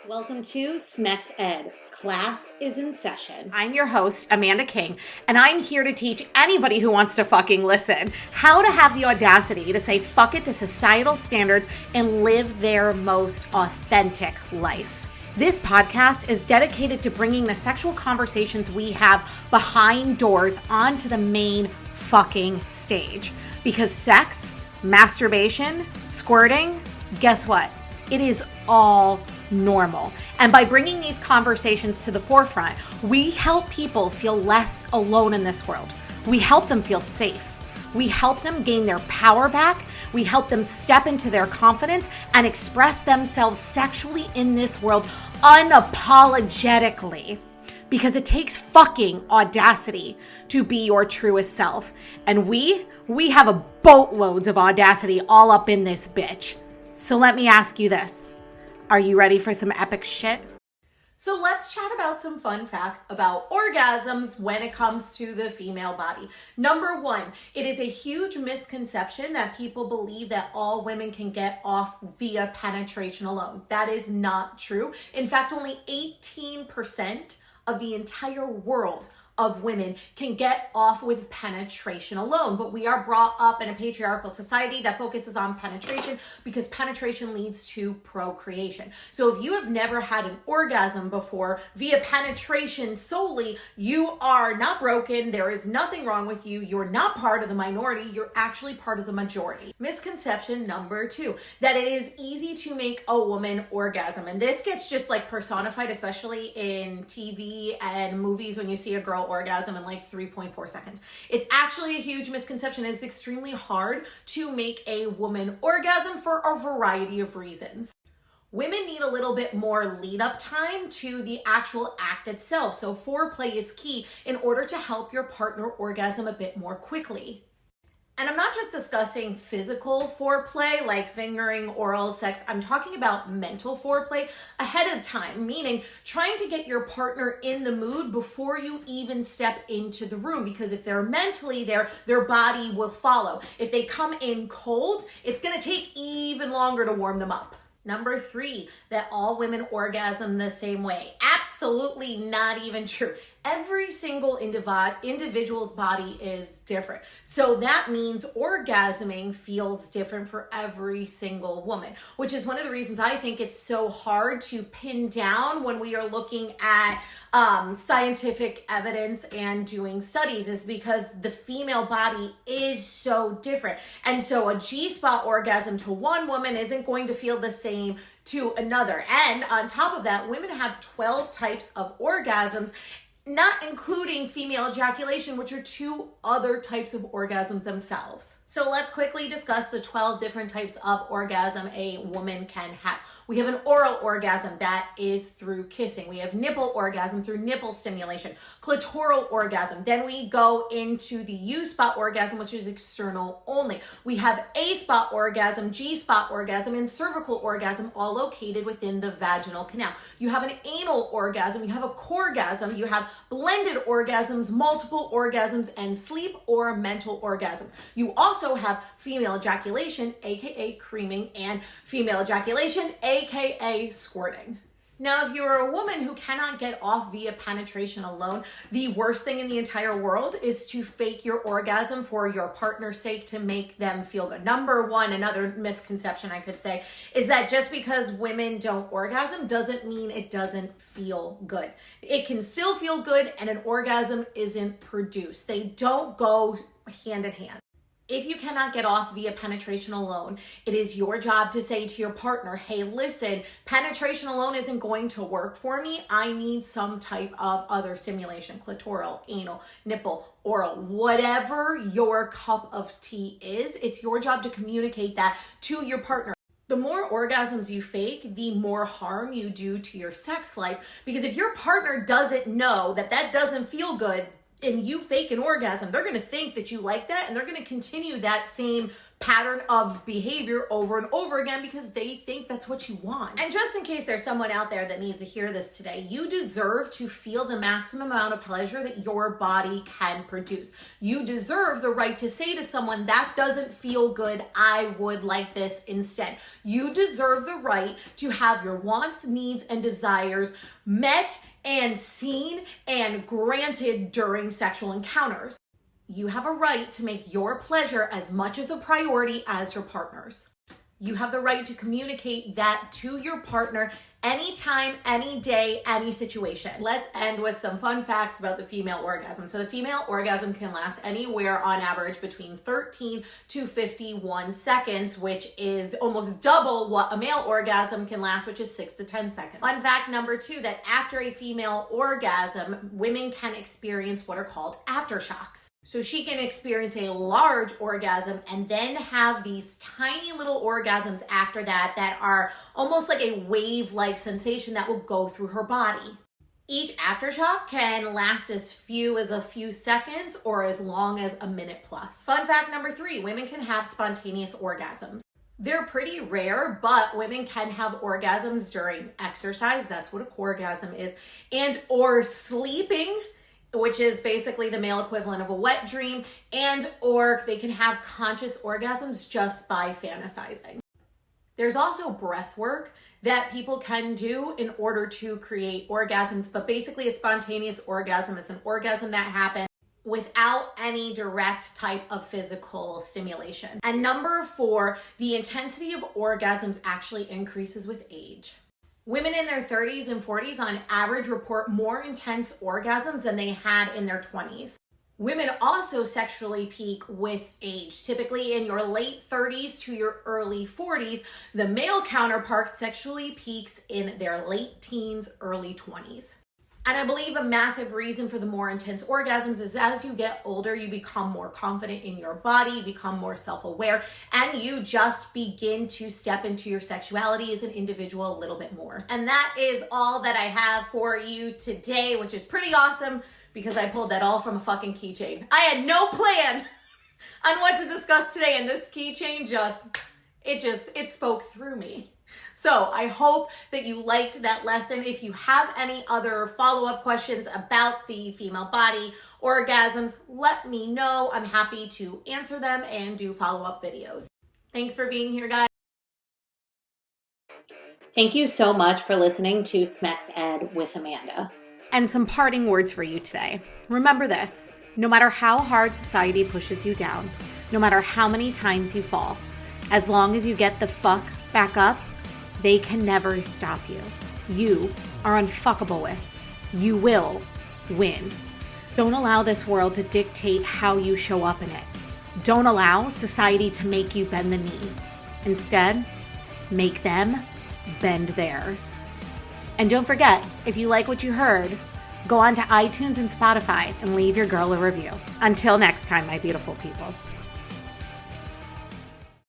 Welcome to Smex Ed. Class is in session. I'm your host, Amanda King, and I'm here to teach anybody who wants to fucking listen how to have the audacity to say fuck it to societal standards and live their most authentic life. This podcast is dedicated to bringing the sexual conversations we have behind doors onto the main fucking stage. Because sex, masturbation, squirting, guess what? It is all normal. And by bringing these conversations to the forefront, we help people feel less alone in this world. We help them feel safe. We help them gain their power back. We help them step into their confidence and express themselves sexually in this world unapologetically. Because it takes fucking audacity to be your truest self. And we have a boatloads of audacity all up in this bitch. So let me ask you this. Are you ready for some epic shit? So let's chat about some fun facts about orgasms when it comes to the female body. Number one, it is a huge misconception that people believe that all women can get off via penetration alone. That is not true. In fact, only 18% of the entire world of women can get off with penetration alone. But we are brought up in a patriarchal society that focuses on penetration because penetration leads to procreation. So if you have never had an orgasm before via penetration solely, you are not broken. There is nothing wrong with you. You're not part of the minority. You're actually part of the majority. Misconception number two, that it is easy to make a woman orgasm. And this gets just like personified, especially in TV and movies when you see a girl orgasm in like 3.4 seconds. It's actually a huge misconception. It's extremely hard to make a woman orgasm for a variety of reasons. Women need a little bit more lead up time to the actual act itself. So foreplay is key in order to help your partner orgasm a bit more quickly. And I'm not just discussing physical foreplay like fingering, oral sex. I'm talking about mental foreplay ahead of time, meaning trying to get your partner in the mood before you even step into the room. Because if they're mentally there, their body will follow. If they come in cold, it's going to take even longer to warm them up. Number three, that all women orgasm the same way. Absolutely not even true. Every single individual's body is different. So that means orgasming feels different for every single woman, which is one of the reasons I think it's so hard to pin down when we are looking at scientific evidence and doing studies, is because the female body is so different. And so a G-spot orgasm to one woman isn't going to feel the same to another. And on top of that, women have 12 types of orgasms, not including female ejaculation, which are two other types of orgasms themselves. So let's quickly discuss the 12 different types of orgasm a woman can have. We have an oral orgasm that is through kissing. We have nipple orgasm through nipple stimulation, clitoral orgasm. Then we go into the U-spot orgasm, which is external only. We have A-spot orgasm, G-spot orgasm, and cervical orgasm, all located within the vaginal canal. You have an anal orgasm, you have a coregasm, you have blended orgasms, multiple orgasms, and sleep or mental orgasms. You also have female ejaculation, aka creaming, and female ejaculation, aka squirting. Now, if you're a woman who cannot get off via penetration alone, the worst thing in the entire world is to fake your orgasm for your partner's sake to make them feel good. Number one, another misconception I could say, is that just because women don't orgasm doesn't mean it doesn't feel good. It can still feel good, and an orgasm isn't produced. They don't go hand in hand. If you cannot get off via penetration alone, it is your job to say to your partner, hey, listen, penetration alone isn't going to work for me. I need some type of other stimulation, clitoral, anal, nipple, oral, whatever your cup of tea is. It's your job to communicate that to your partner. The more orgasms you fake, the more harm you do to your sex life. Because if your partner doesn't know that that doesn't feel good, and you fake an orgasm, they're going to think that you like that, and they're going to continue that same pattern of behavior over and over again because they think that's what you want. And just in case there's someone out there that needs to hear this today, you deserve to feel the maximum amount of pleasure that your body can produce. You deserve the right to say to someone, that doesn't feel good, I would like this instead. You deserve the right to have your wants, needs, and desires met and seen and granted during sexual encounters. You have a right to make your pleasure as much as a priority as your partner's. You have the right to communicate that to your partner anytime, any day, any situation. Let's end with some fun facts about the female orgasm. So the female orgasm can last anywhere on average between 13 to 51 seconds, which is almost double what a male orgasm can last, which is 6 to 10 seconds. Fun fact number 2, that after a female orgasm, women can experience what are called aftershocks. So she can experience a large orgasm and then have these tiny little orgasms after that are almost like a wave-like sensation that will go through her body. Each aftershock can last as few as a few seconds or as long as a minute plus. Fun fact number 3, women can have spontaneous orgasms. They're pretty rare, but women can have orgasms during exercise, that's what a orgasm is, and or sleeping, which is basically the male equivalent of a wet dream, and or they can have conscious orgasms just by fantasizing. There's also breath work that people can do in order to create orgasms, but basically a spontaneous orgasm is an orgasm that happens without any direct type of physical stimulation. And number 4, the intensity of orgasms actually increases with age. Women in their 30s and 40s on average report more intense orgasms than they had in their 20s. Women also sexually peak with age. Typically in your late 30s to your early 40s, the male counterpart sexually peaks in their late teens, early 20s. And I believe a massive reason for the more intense orgasms is as you get older, you become more confident in your body, you become more self-aware, and you just begin to step into your sexuality as an individual a little bit more. And that is all that I have for you today, which is pretty awesome because I pulled that all from a fucking keychain. I had no plan on what to discuss today, and this keychain it spoke through me. So I hope that you liked that lesson. If you have any other follow-up questions about the female body, orgasms, let me know. I'm happy to answer them and do follow-up videos. Thanks for being here, guys. Thank you so much for listening to Smex Ed with Amanda. And some parting words for you today. Remember this, no matter how hard society pushes you down, no matter how many times you fall, as long as you get the fuck back up, they can never stop you. You are unfuckable with. You will win. Don't allow this world to dictate how you show up in it. Don't allow society to make you bend the knee. Instead, make them bend theirs. And don't forget, if you like what you heard, go on to iTunes and Spotify and leave your girl a review. Until next time, my beautiful people.